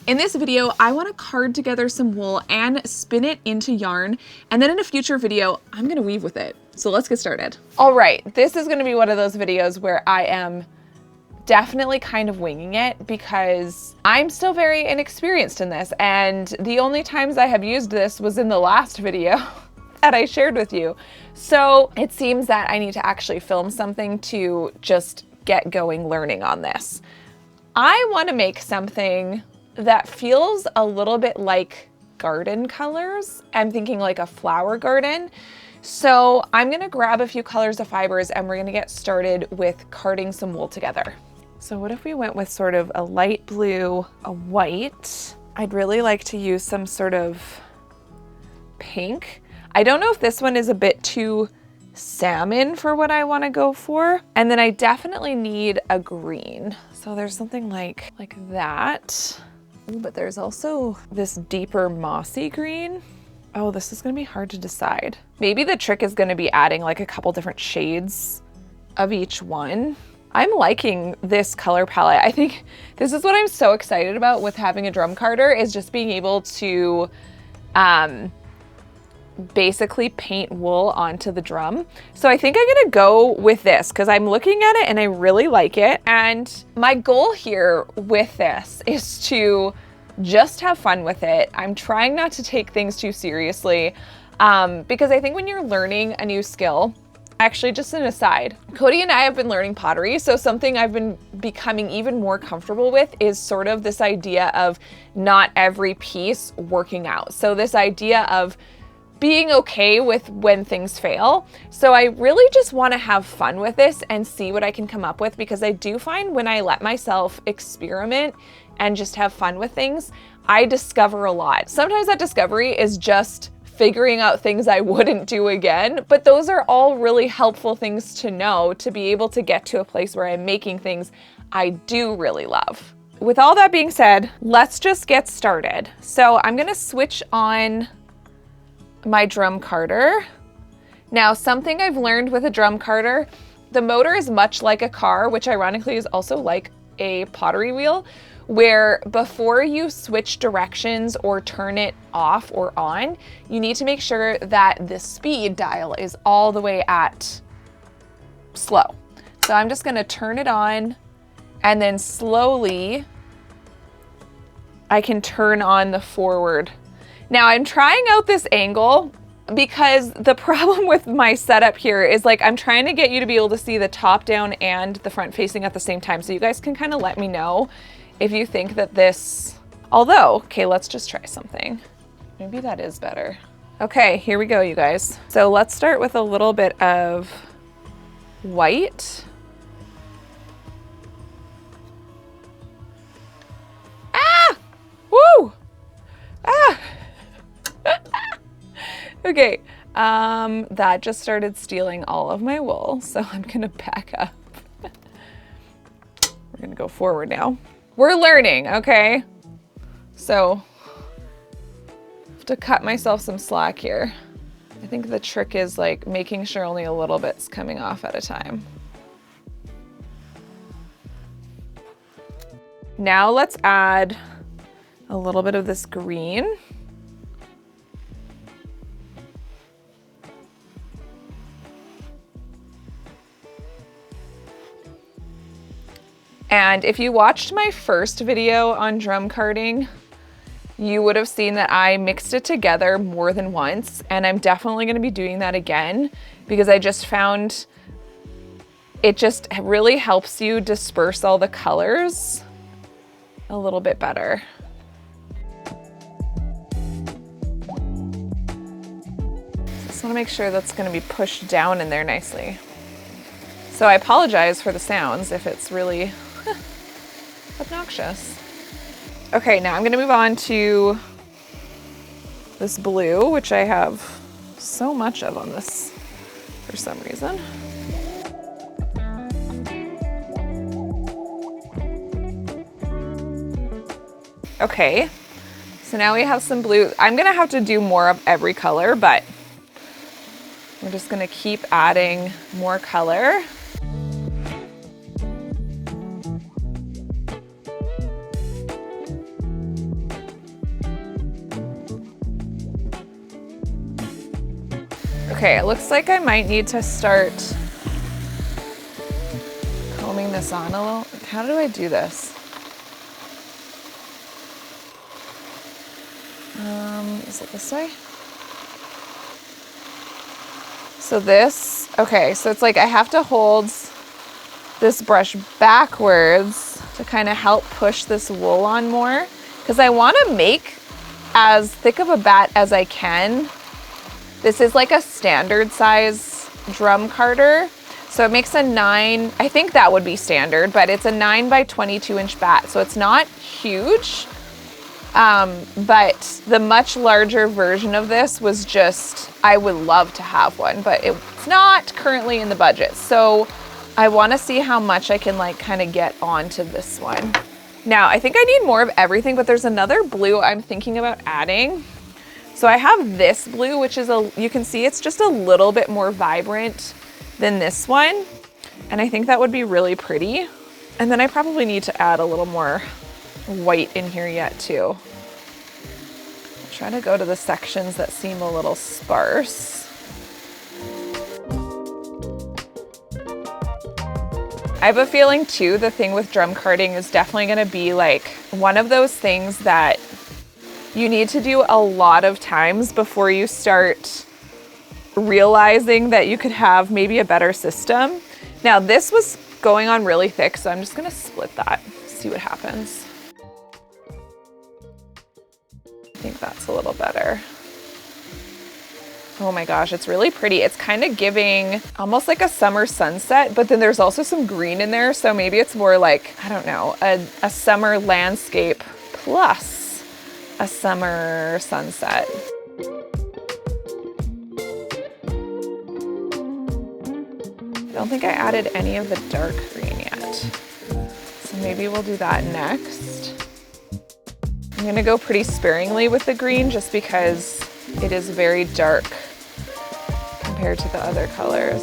In this video, I want to card together some wool and spin it into yarn, and then in a future video, I'm gonna weave with it. So let's get started. All right, this is gonna be one of those videos where I am definitely kind of winging it because I'm still very inexperienced in this, and the only times I have used this was in the last video that I shared with you. So it seems that I need to actually film something to just get going learning on this. I want to make something that feels a little bit like garden colors. I'm thinking like a flower garden. So I'm gonna grab a few colors of fibers and we're gonna get started with carding some wool together. So what if we went with sort of a light blue, a white? I'd really like to use some sort of pink. I don't know if this one is a bit too salmon for what I want to go for. And then I definitely need a green. So there's something like that. Ooh, but there's also this deeper mossy green. Oh, this is gonna be hard to decide. Maybe the trick is gonna be adding like a couple different shades of each one. I'm liking this color palette. I think this is what I'm so excited about with having a drum carder, is just being able to basically paint wool onto the drum. So I think I'm gonna go with this because I'm looking at it and I really like it. And my goal here with this is to just have fun with it. I'm trying not to take things too seriously because I think when you're learning a new skill, actually, just an aside, Cody and I have been learning pottery, so something I've been becoming even more comfortable with is sort of this idea of not every piece working out. So this idea of being okay with when things fail. So I really just want to have fun with this and see what I can come up with, because I do find when I let myself experiment and just have fun with things, I discover a lot. Sometimes that discovery is just figuring out things I wouldn't do again, but those are all really helpful things to know to be able to get to a place where I'm making things I do really love. With all that being said, let's just get started. So I'm gonna switch on my drum carder. Now, something I've learned with a drum carder, the motor is much like a car, which ironically is also like a pottery wheel, where before you switch directions or turn it off or on, you need to make sure that the speed dial is all the way at slow. So I'm just gonna turn it on, and then slowly I can turn on the forward. Now I'm trying out this angle because the problem with my setup here is like I'm trying to get you to be able to see the top down and the front facing at the same time. So you guys can kind of let me know if you think that this, although, okay, let's just try something. Maybe that is better. Okay, here we go, you guys. So let's start with a little bit of white. Ah! Woo! Ah! Okay, that just started stealing all of my wool, so I'm gonna back up. We're gonna go forward now. We're learning, okay? So, I have to cut myself some slack here. I think the trick is like making sure only a little bit's coming off at a time. Now let's add a little bit of this green. And if you watched my first video on drum carding, you would have seen that I mixed it together more than once, and I'm definitely gonna be doing that again because I just found it just really helps you disperse all the colors a little bit better. Just wanna make sure that's gonna be pushed down in there nicely. So I apologize for the sounds if it's really obnoxious. Okay, now I'm gonna move on to this blue, which I have so much of on this for some reason. Okay, so now we have some blue. I'm gonna have to do more of every color, but we're just gonna keep adding more color. Okay, it looks like I might need to start combing this on a little. How do I do this? Is it this way? So this, okay, so it's like I have to hold this brush backwards to kind of help push this wool on more, because I want to make as thick of a bat as I can. This is like a standard size drum carder. So it makes a 9, I think that would be standard, but it's a 9 by 22 inch bat. So it's not huge, but the much larger version of this was just, I would love to have one, but it's not currently in the budget. So I want to see how much I can like kind of get onto this one. Now, I think I need more of everything, but there's another blue I'm thinking about adding. So I have this blue, which is you can see it's just a little bit more vibrant than this one. And I think that would be really pretty. And then I probably need to add a little more white in here yet too. I'll try to go to the sections that seem a little sparse. I have a feeling too, the thing with drum carding is definitely gonna be like one of those things that you need to do a lot of times before you start realizing that you could have maybe a better system. Now this was going on really thick, so I'm just gonna split that, see what happens. I think that's a little better. Oh my gosh, it's really pretty. It's kind of giving almost like a summer sunset, but then there's also some green in there. So maybe it's more like, I don't know, a summer landscape plus a summer sunset. I don't think I added any of the dark green yet. So maybe we'll do that next. I'm gonna go pretty sparingly with the green just because it is very dark compared to the other colors.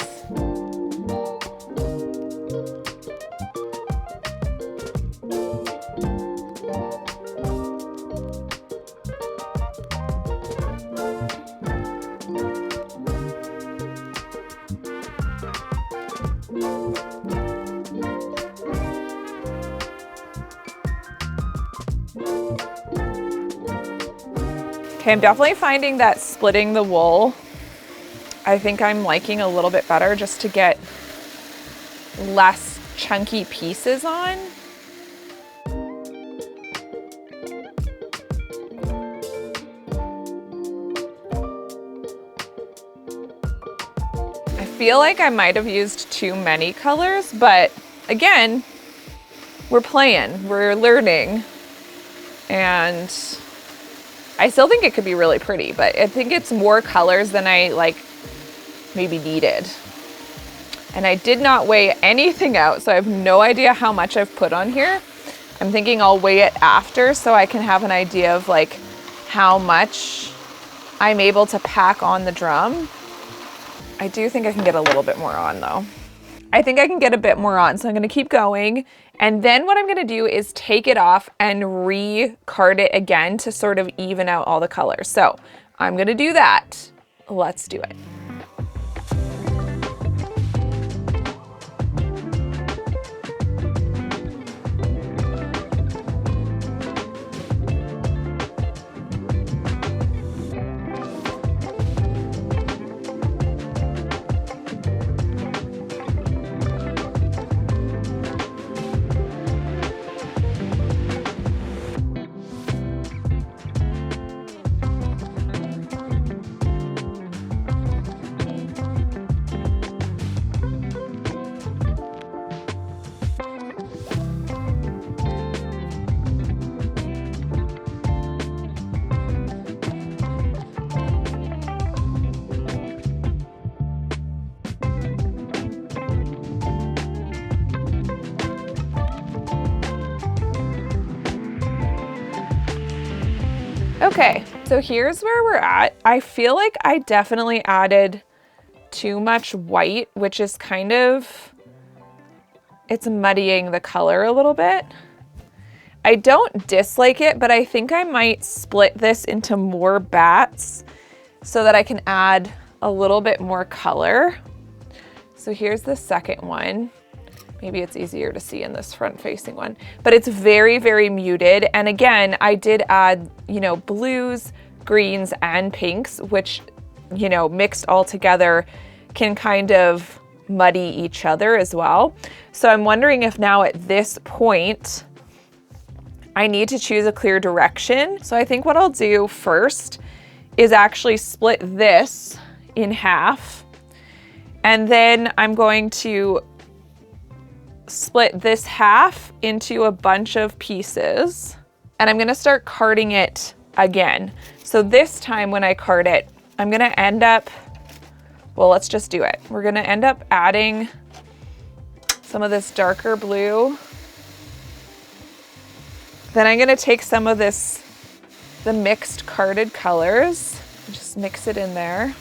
Okay, I'm definitely finding that splitting the wool, I think I'm liking a little bit better just to get less chunky pieces on. I feel like I might have used too many colors, but again, we're playing, we're learning, and I still think it could be really pretty, but I think it's more colors than I like maybe needed. And I did not weigh anything out, so I have no idea how much I've put on here. I'm thinking I'll weigh it after so I can have an idea of like how much I'm able to pack on the drum. I do think I can get a little bit more on though. I think I can get a bit more on, so I'm gonna keep going. And then what I'm gonna do is take it off and re-card it again to sort of even out all the colors. So I'm gonna do that. Let's do it. Okay, so here's where we're at. I feel like I definitely added too much white, which is kind of, it's muddying the color a little bit. I don't dislike it, but I think I might split this into more bats so that I can add a little bit more color. So here's the second one. Maybe it's easier to see in this front facing one, but it's very, very muted. And again, I did add, you know, blues, greens, and pinks, which, you know, mixed all together can kind of muddy each other as well. So I'm wondering if now at this point, I need to choose a clear direction. So I think what I'll do first is actually split this in half. And then I'm going to split this half into a bunch of pieces. And I'm gonna start carding it again. So this time when I card it, I'm gonna end up, well, let's just do it. We're gonna end up adding some of this darker blue. Then I'm gonna take some of this, the mixed carded colors, just mix it in there.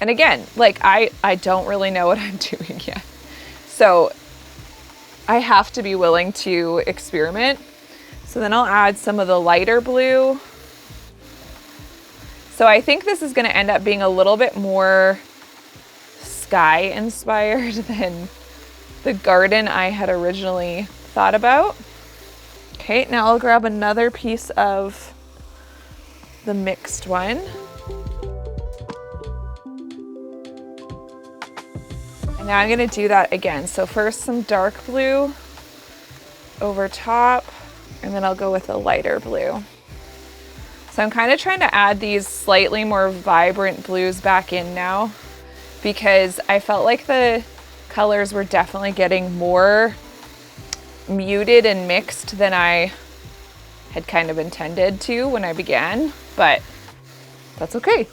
And again, like I don't really know what I'm doing yet. So I have to be willing to experiment. So then I'll add some of the lighter blue. So I think this is gonna end up being a little bit more sky inspired than the garden I had originally thought about. Okay, now I'll grab another piece of the mixed one. Now I'm gonna do that again. So first some dark blue over top, and then I'll go with a lighter blue. So I'm kind of trying to add these slightly more vibrant blues back in now because I felt like the colors were definitely getting more muted and mixed than I had kind of intended to when I began, but that's okay.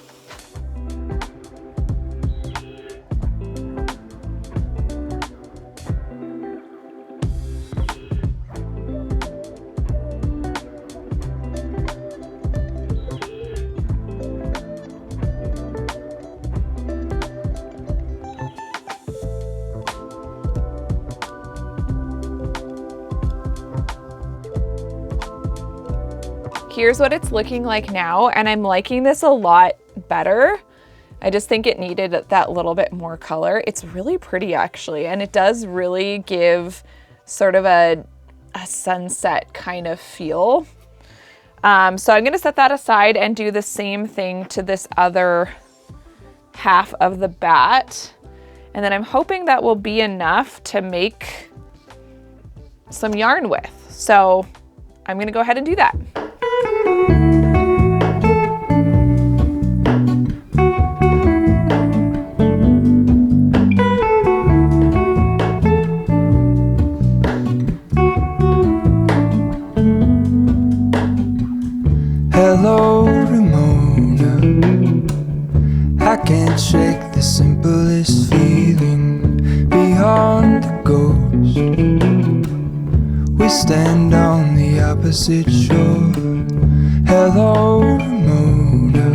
Here's what it's looking like now, and I'm liking this a lot better. I just think it needed that little bit more color. It's really pretty actually, and it does really give sort of a sunset kind of feel. So I'm gonna set that aside and do the same thing to this other half of the bat. And then I'm hoping that will be enough to make some yarn with. So I'm gonna go ahead and do that. Hello, Ramona. I can't shake the simplest feeling beyond the ghost. We stand on the opposite shore. Hello, Ramona.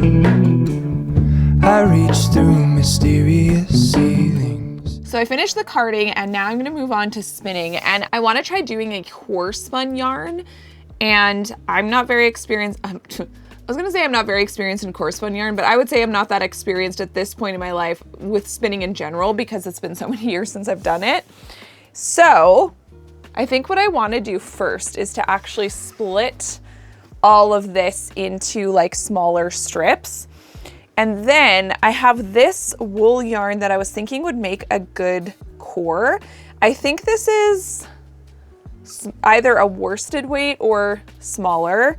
I reach through mysterious ceilings. So I finished the carding and now I'm gonna move on to spinning, and I wanna try doing a coarse spun yarn. And I'm not very experienced, I was gonna say I'm not very experienced in coarse spun yarn, but I would say I'm not that experienced at this point in my life with spinning in general because it's been so many years since I've done it. So I think what I wanna do first is to actually split all of this into like smaller strips. And then I have this wool yarn that I was thinking would make a good core. I think this is either a worsted weight or smaller.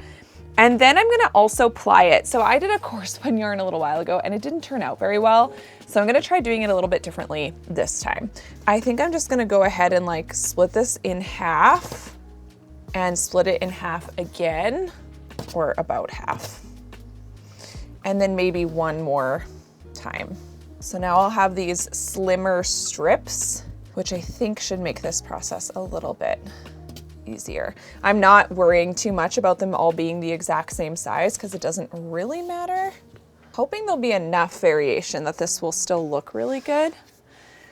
And then I'm gonna also ply it. So I did a coarse spun yarn a little while ago and it didn't turn out very well. So I'm gonna try doing it a little bit differently this time. I think I'm just gonna go ahead and like split this in half and split it in half again, or about half. And then maybe one more time. So now I'll have these slimmer strips, which I think should make this process a little bit easier. I'm not worrying too much about them all being the exact same size because it doesn't really matter. Hoping there'll be enough variation that this will still look really good.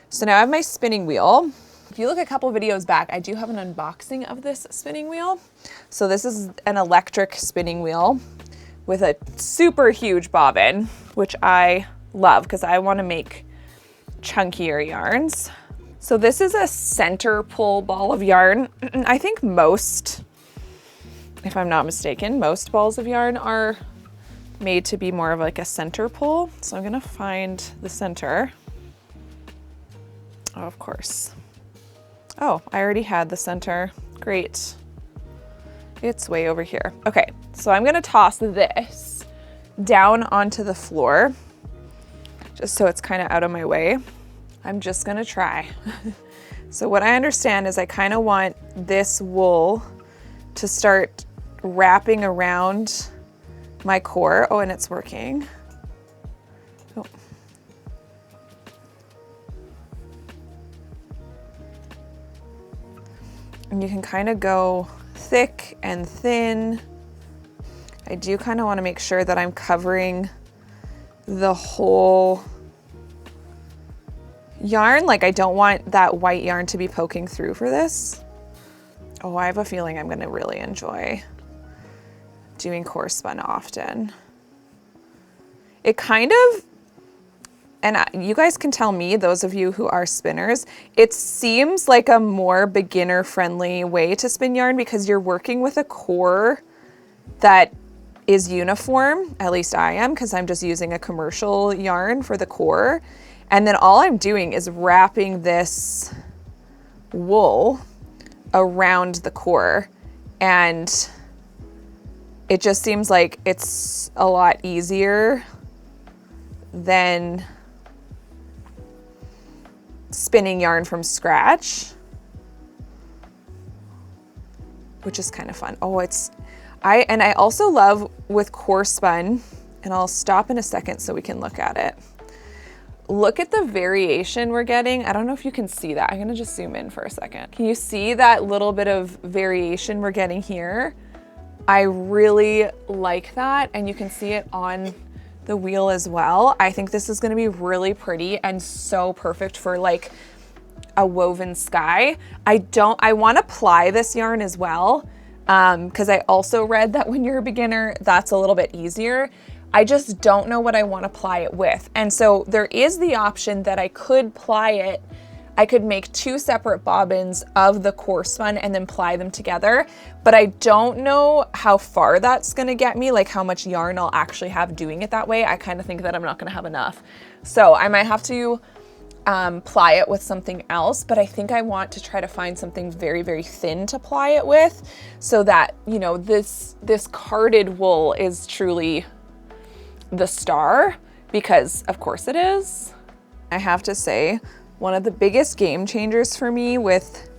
So now I have my spinning wheel. If you look a couple videos back, I do have an unboxing of this spinning wheel. So this is an electric spinning wheel with a super huge bobbin, which I love because I want to make chunkier yarns. So this is a center pull ball of yarn. I think most, if I'm not mistaken, most balls of yarn are made to be more of like a center pull. So I'm gonna find the center. Oh, of course. Oh, I already had the center. Great. It's way over here. Okay, so I'm gonna toss this down onto the floor just so it's kind of out of my way. I'm just gonna try. So what I understand is I kind of want this wool to start wrapping around my core. Oh, and it's working. Oh. And you can kind of go thick and thin. I do kind of want to make sure that I'm covering the whole yarn. Like I don't want that white yarn to be poking through for this. Oh, I have a feeling I'm going to really enjoy doing coarse spun often. It kind of, and you guys can tell me, those of you who are spinners, it seems like a more beginner friendly way to spin yarn because you're working with a core that is uniform. At least I am, because I'm just using a commercial yarn for the core. And then all I'm doing is wrapping this wool around the core. And it just seems like it's a lot easier than spinning yarn from scratch, which is kind of fun. Oh, I also love with coarse spun, and I'll stop in a second so we can look at it. Look at the variation we're getting. I don't know if you can see that. I'm gonna just zoom in for a second. Can you see that little bit of variation we're getting here? I really like that, and you can see it on the wheel as well. I think this is gonna be really pretty and so perfect for like a woven sky. I wanna ply this yarn as well, because I also read that when you're a beginner, that's a little bit easier. I just don't know what I want to ply it with. And so there is the option that I could ply it. I could make 2 separate bobbins of the coarse spun and then ply them together. But I don't know how far that's going to get me, like how much yarn I'll actually have doing it that way. I kind of think that I'm not going to have enough. So I might have to ply it with something else, but I think I want to try to find something very, very thin to ply it with so that, you know, this carded wool is truly the star, because of course it is. I have to say, one of the biggest game changers for me with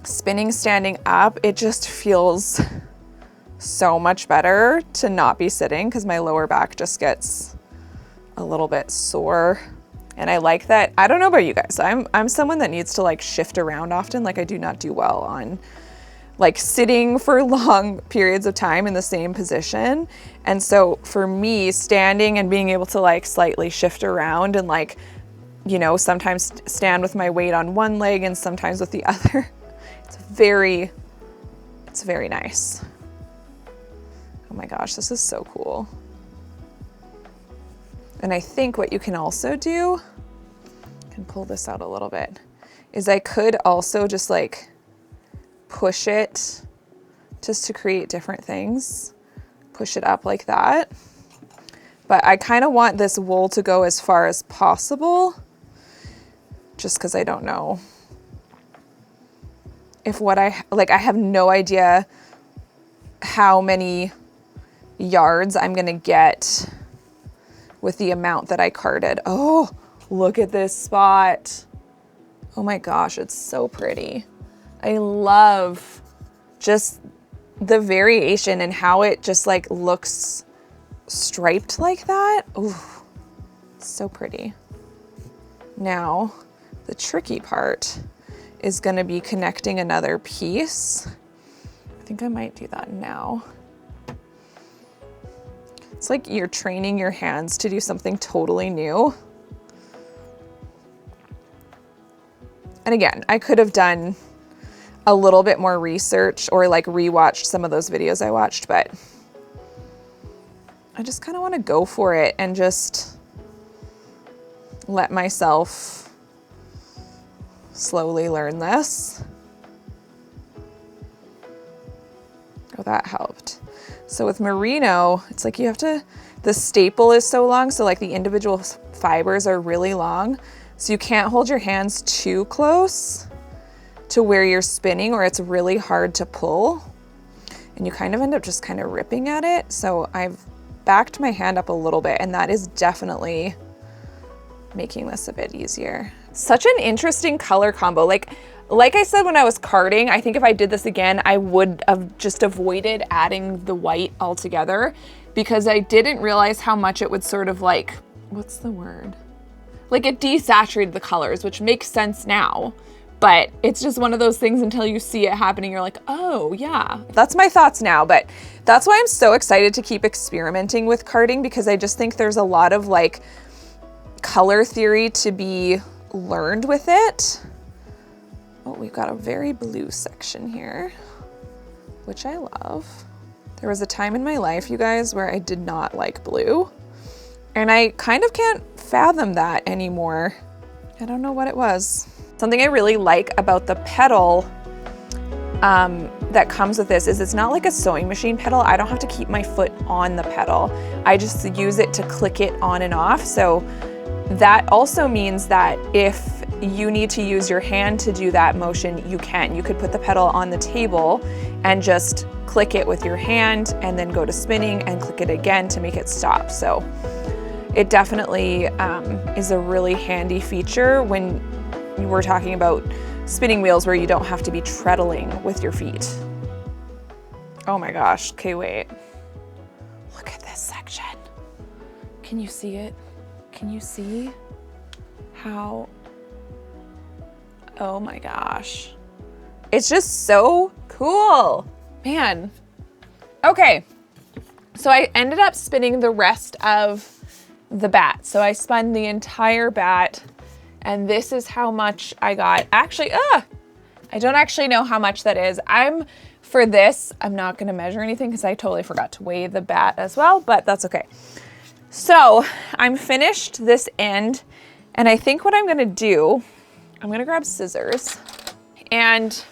spinning standing up, it just feels so much better to not be sitting because my lower back just gets a little bit sore. And I like that. I don't know about you guys. I'm someone that needs to like shift around often. Like I do not do well on like sitting for long periods of time in the same position. And so for me, standing and being able to like slightly shift around and like, you know, sometimes stand with my weight on one leg and sometimes with the other, it's very nice. Oh my gosh, this is so cool. And I think what you can also do, I can pull this out a little bit, is I could also just like push it just to create different things. Push it up like that. But I kind of want this wool to go as far as possible just because I don't know if I have no idea how many yards I'm gonna get with the amount that I carded. Oh, look at this spot. Oh my gosh, it's so pretty. I love just the variation and how it just like looks striped like that. Ooh, so pretty. Now, the tricky part is gonna be connecting another piece. I think I might do that now. It's like you're training your hands to do something totally new. And again, I could have done a little bit more research or like rewatched some of those videos I watched, but I just kind of want to go for it and just let myself slowly learn this. Oh, that helped. So with merino, it's like you have to, the staple is so long, so like the individual fibers are really long, so you can't hold your hands too close to where you're spinning or it's really hard to pull. And you kind of end up just kind of ripping at it. So I've backed my hand up a little bit, and that is definitely making this a bit easier. Such an interesting color combo. Like I said when I was carding, I think if I did this again, I would have just avoided adding the white altogether because I didn't realize how much it would sort of like, what's the word? Like it desaturated the colors, which makes sense now. But it's just one of those things until you see it happening, you're like, oh yeah. That's my thoughts now, but that's why I'm so excited to keep experimenting with carding because I just think there's a lot of like color theory to be learned with it. Oh, we've got a very blue section here, which I love. There was a time in my life, you guys, where I did not like blue, and I kind of can't fathom that anymore. I don't know what it was. Something I really like about the pedal that comes with this is it's not like a sewing machine pedal. I don't have to keep my foot on the pedal. I just use it to click it on and off. So that also means that if you need to use your hand to do that motion, you can. You could put the pedal on the table and just click it with your hand and then go to spinning and click it again to make it stop. So it definitely is a really handy feature when we're talking about spinning wheels where you don't have to be treadling with your feet. Oh my gosh, okay, wait. Look at this section. Can you see it? Can you see how, oh my gosh. It's just so cool, man. Okay, so I ended up spinning the rest of the bat. So I spun the entire bat. And this is how much I got. Actually, I don't actually know how much that is. For this, I'm not gonna measure anything because I totally forgot to weigh the bat as well, but that's okay. So I'm finished this end, and I think what I'm gonna do, I'm gonna grab scissors and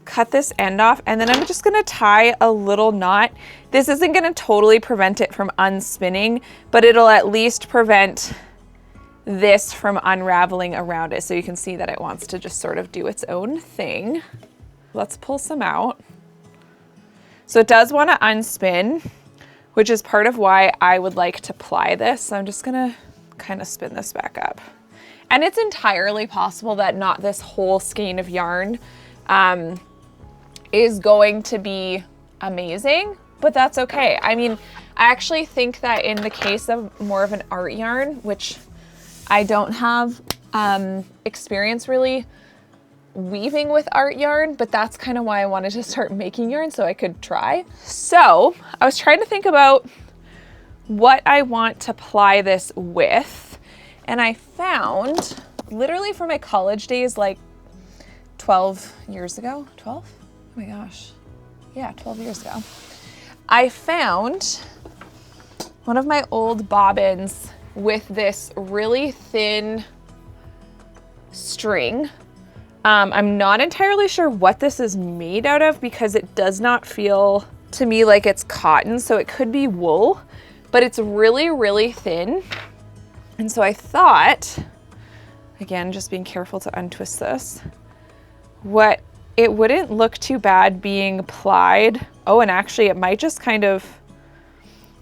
cut this end off, and then I'm just gonna tie a little knot. This isn't gonna totally prevent it from unspinning, but it'll at least prevent this from unraveling around it. So you can see that it wants to just sort of do its own thing. Let's pull some out. So it does want to unspin, which is part of why I would like to ply this. So I'm just gonna kind of spin this back up. And it's entirely possible that not this whole skein of yarn is going to be amazing, but that's okay. I mean, I actually think that in the case of more of an art yarn, which I don't have experience really weaving with art yarn, but that's kind of why I wanted to start making yarn so I could try. So I was trying to think about what I want to ply this with, and I found, literally from my college days, like 12 years ago, 12? Oh my gosh. Yeah, 12 years ago. I found one of my old bobbins with this really thin string. I'm not entirely sure what this is made out of because it does not feel to me like it's cotton, so it could be wool, but it's really, really thin. And so I thought, again, just being careful to untwist this, it wouldn't look too bad being plied. Oh, and actually it might just kind of,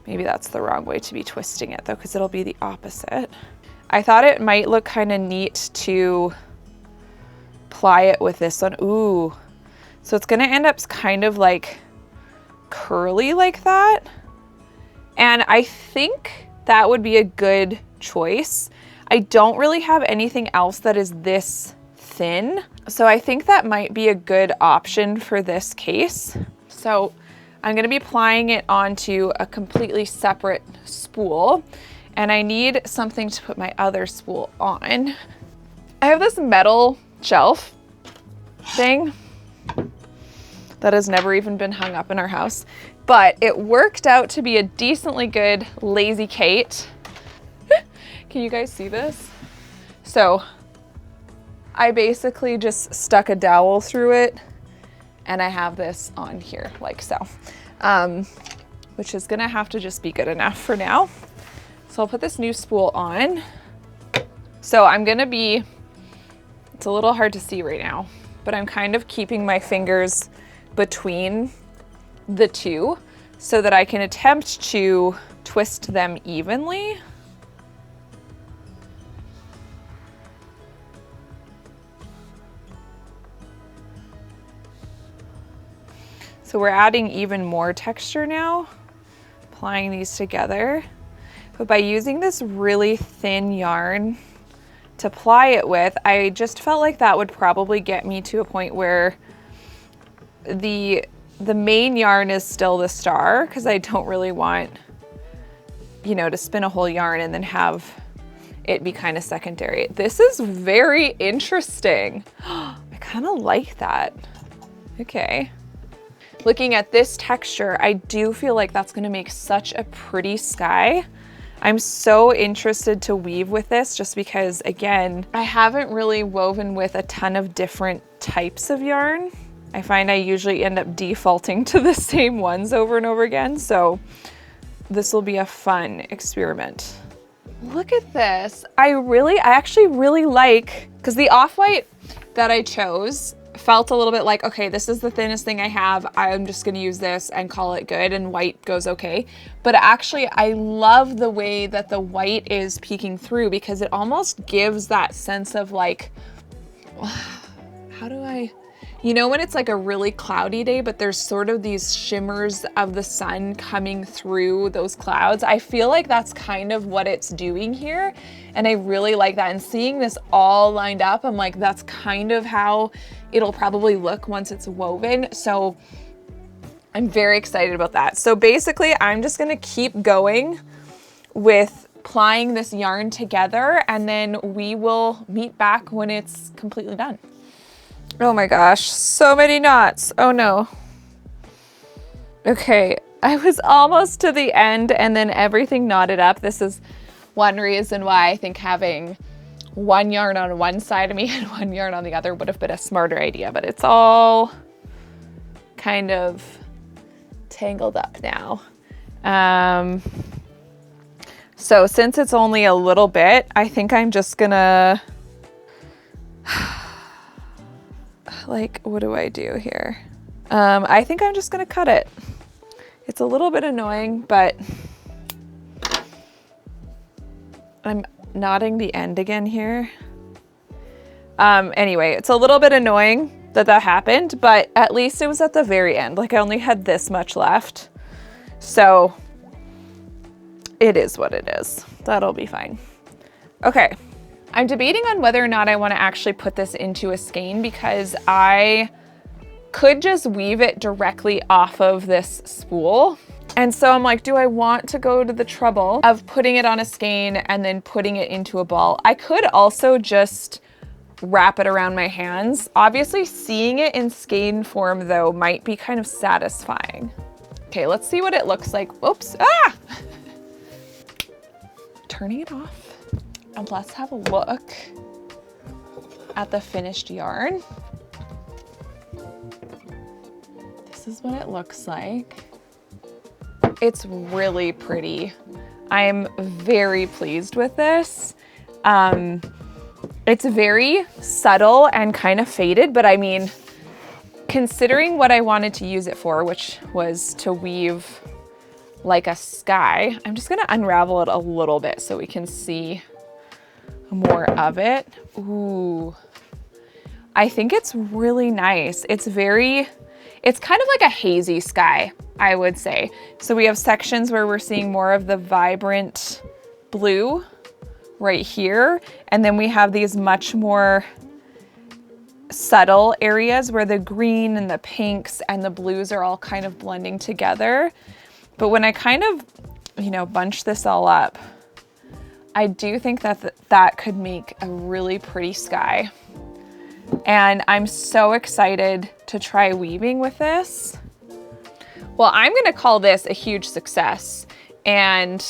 maybe that's the wrong way to be twisting it though, because it'll be the opposite. I thought it might look kind of neat to ply it with this one. Ooh, so it's gonna end up kind of like curly like that. And I think that would be a good choice. I don't really have anything else that is this thin, so I think that might be a good option for this case. So I'm gonna be plying it onto a completely separate spool, and I need something to put my other spool on. I have this metal shelf thing that has never even been hung up in our house. But it worked out to be a decently good lazy Kate. Can you guys see this? So I basically just stuck a dowel through it and I have this on here like so, which is gonna have to just be good enough for now. So I'll put this new spool on. So I'm gonna be, it's a little hard to see right now, but I'm kind of keeping my fingers between the two so that I can attempt to twist them evenly. So we're adding even more texture now, applying these together. But by using this really thin yarn to ply it with, I just felt like that would probably get me to a point where the main yarn is still the star, because I don't really want, you know, to spin a whole yarn and then have it be kind of secondary. This is very interesting. I kind of like that. Okay. Looking at this texture, I do feel like that's gonna make such a pretty sky. I'm so interested to weave with this just because, again, I haven't really woven with a ton of different types of yarn. I find I usually end up defaulting to the same ones over and over again, so this will be a fun experiment. Look at this. I actually really like, because the off-white that I chose felt a little bit like, okay, this is the thinnest thing I have. I'm just gonna use this and call it good, and white goes okay. But actually, I love the way that the white is peeking through, because it almost gives that sense of like, how do I, you know, when it's like a really cloudy day, but there's sort of these shimmers of the sun coming through those clouds. I feel like that's kind of what it's doing here. And I really like that. And seeing this all lined up, I'm like, that's kind of how it'll probably look once it's woven. So I'm very excited about that. So basically, I'm just gonna keep going with plying this yarn together, and then we will meet back when it's completely done. Oh my gosh, so many knots. Oh no. Okay, I was almost to the end and then everything knotted up. This is one reason why I think having one yarn on one side of me and one yarn on the other would have been a smarter idea, but it's all kind of tangled up now. So since it's only a little bit, I think I'm just gonna, like, what do I do here? I think I'm just gonna cut it. It's a little bit annoying, but I'm knotting the end again here. Anyway, it's a little bit annoying that that happened, but at least it was at the very end. Like, I only had this much left. So it is what it is. That'll be fine. Okay. I'm debating on whether or not I want to actually put this into a skein, because I could just weave it directly off of this spool. And so I'm like, do I want to go to the trouble of putting it on a skein and then putting it into a ball? I could also just wrap it around my hands. Obviously, seeing it in skein form though might be kind of satisfying. Okay, let's see what it looks like. Oops, ah! Turning it off. And let's have a look at the finished yarn. This is what it looks like. It's really pretty. I'm very pleased with this. It's very subtle and kind of faded, but I mean, considering what I wanted to use it for, which was to weave like a sky, I'm just gonna unravel it a little bit so we can see more of it. Ooh, I think it's really nice. It's kind of like a hazy sky, I would say. So we have sections where we're seeing more of the vibrant blue right here. And then we have these much more subtle areas where the green and the pinks and the blues are all kind of blending together. But when I kind of, you know, bunch this all up, I do think that that could make a really pretty sky. And I'm so excited to try weaving with this. Well, I'm gonna call this a huge success, and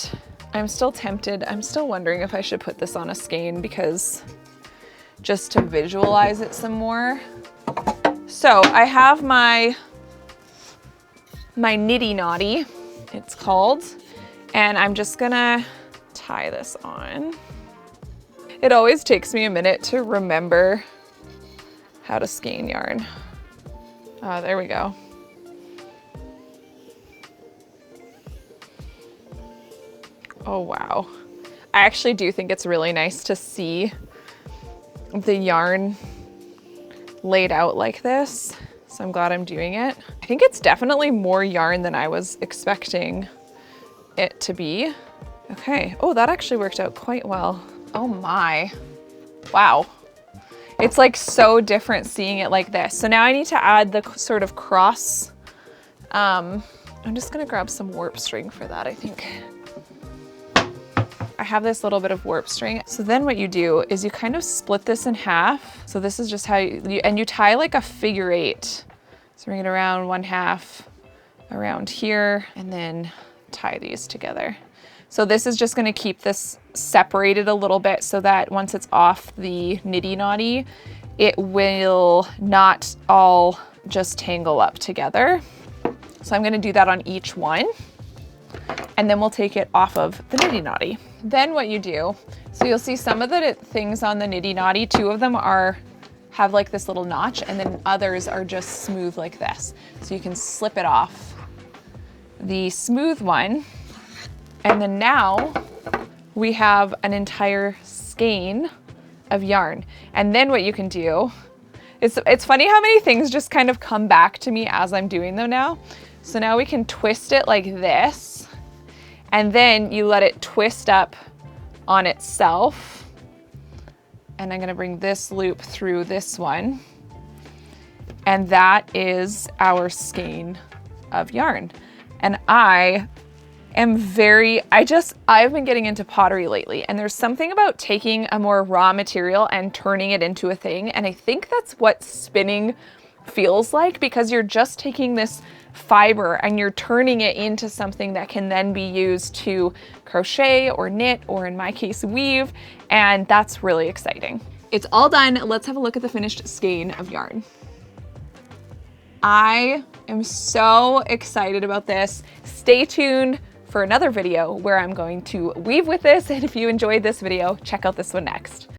I'm still tempted. I'm still wondering if I should put this on a skein because just to visualize it some more. So I have my nitty knotty, it's called, and I'm just gonna tie this on. It always takes me a minute to remember how to skein yarn. There we go. Oh wow. I actually do think it's really nice to see the yarn laid out like this. So I'm glad I'm doing it. I think it's definitely more yarn than I was expecting it to be. Okay, oh, that actually worked out quite well. Oh my, wow. It's like so different seeing it like this. So now I need to add the sort of cross. I'm just gonna grab some warp string for that, I think. I have this little bit of warp string. So then what you do is you kind of split this in half. So this is just how and you tie like a figure 8. So bring it around 1/2 around here and then tie these together. So this is just gonna keep this separated a little bit so that once it's off the nitty knotty, it will not all just tangle up together. So I'm gonna do that on each one, and then we'll take it off of the nitty knotty. Then what you do, so you'll see some of the things on the nitty knotty, 2 of them have like this little notch, and then others are just smooth like this. So you can slip it off the smooth one. And then now we have an entire skein of yarn. And then what you can do, it's funny how many things just kind of come back to me as I'm doing them now. So now we can twist it like this, and then you let it twist up on itself. And I'm gonna bring this loop through this one. And that is our skein of yarn. And I've been getting into pottery lately, and there's something about taking a more raw material and turning it into a thing. And I think that's what spinning feels like, because you're just taking this fiber and you're turning it into something that can then be used to crochet or knit, or in my case, weave. And that's really exciting. It's all done. Let's have a look at the finished skein of yarn. I am so excited about this. Stay tuned for another video where I'm going to weave with this. And if you enjoyed this video, check out this one next.